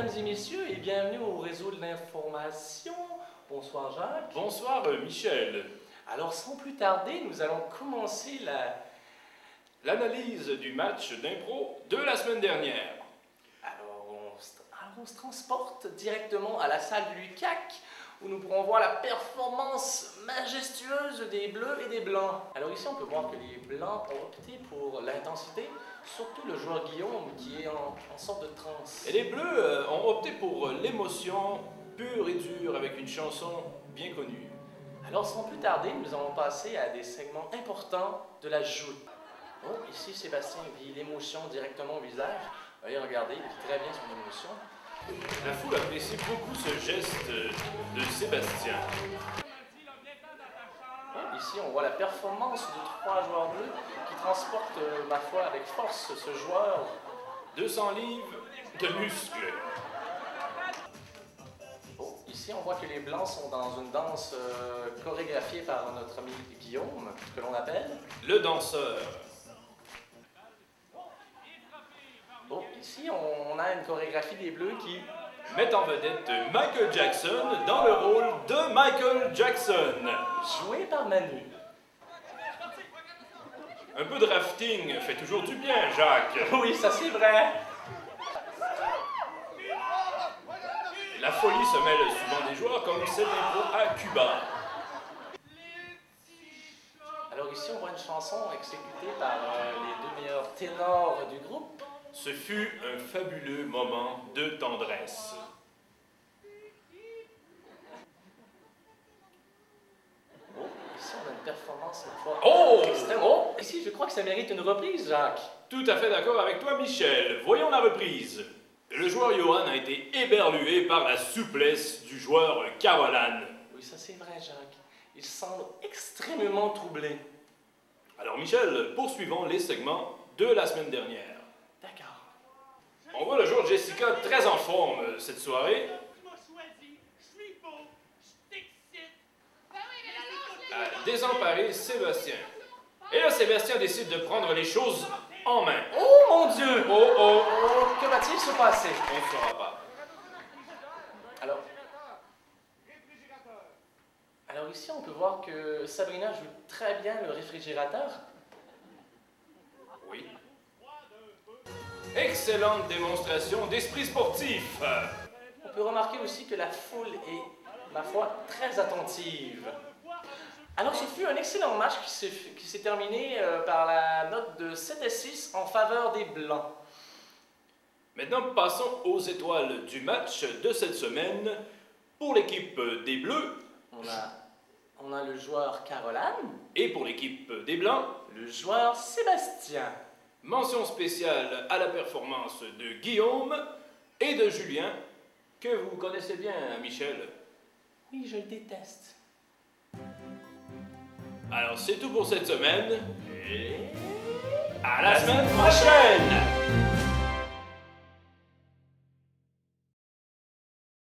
mesdames et messieurs, et bienvenue au réseau de l'information. Bonsoir Jacques. Bonsoir Michel. Alors sans plus tarder, nous allons commencer l'analyse du match d'impro de la semaine dernière. Alors on se transporte directement à la salle du LUCAC, où nous pourrons voir la performance majestueuse des Bleus et des Blancs. Alors ici, on peut voir que les Blancs ont opté pour l'intensité, surtout le joueur Guillaume qui est en sorte de transe. Et les Bleus ont opté pour l'émotion pure et dure avec une chanson bien connue. Alors sans plus tarder, nous allons passer à des segments importants de la joute. Oh, ici Sébastien vit l'émotion directement au visage. Voyez, regardez, il vit très bien son émotion. La foule apprécie beaucoup ce geste de Sébastien. Et ici, on voit la performance de 3 joueurs bleus qui transportent, ma foi, avec force ce joueur. 200 livres de muscles. Oh, ici, on voit que les Blancs sont dans une danse chorégraphiée par notre ami Guillaume, que l'on appelle le danseur. Oh, ici, on a une chorégraphie des Bleus qui met en vedette Michael Jackson dans le rôle de Michael Jackson. Joué par Manu. Un peu de rafting fait toujours du bien, Jacques. Oui, ça c'est vrai. La folie se mêle souvent des joueurs comme cette impro à Cuba. Alors ici, on voit une chanson exécutée par les 2 meilleurs ténors du groupe. Ce fut un fabuleux moment de tendresse. Oh, ici on a une performance cette fois. Oh! Extrême. Oh! Ici, je crois que ça mérite une reprise, Jacques. Tout à fait d'accord avec toi, Michel. Voyons la reprise. Le joueur Johan a été éberlué par la souplesse du joueur Carolan. Oui, ça c'est vrai, Jacques. Il semble extrêmement troublé. Alors, Michel, poursuivons les segments de la semaine dernière. D'accord. On voit le joueur Jessica très en forme cette soirée. Désemparer Sébastien. Et là, Sébastien décide de prendre les choses en main. Oh mon Dieu! Oh oh! Oh, que va-t-il se passer? On ne saura pas. Alors ici, on peut voir que Sabrina joue très bien le réfrigérateur. Oui. Excellente démonstration d'esprit sportif. On peut remarquer aussi que la foule est, ma foi, très attentive. Alors, ce fut un excellent match qui s'est terminé par la note de 7-6 en faveur des Blancs. Maintenant, passons aux étoiles du match de cette semaine. Pour l'équipe des Bleus, on a le joueur Carolan. Et pour l'équipe des Blancs, le joueur Sébastien. Mention spéciale à la performance de Guillaume et de Julien, que vous connaissez bien, Michel. Oui, je le déteste. Alors, c'est tout pour cette semaine. Et à la semaine prochaine!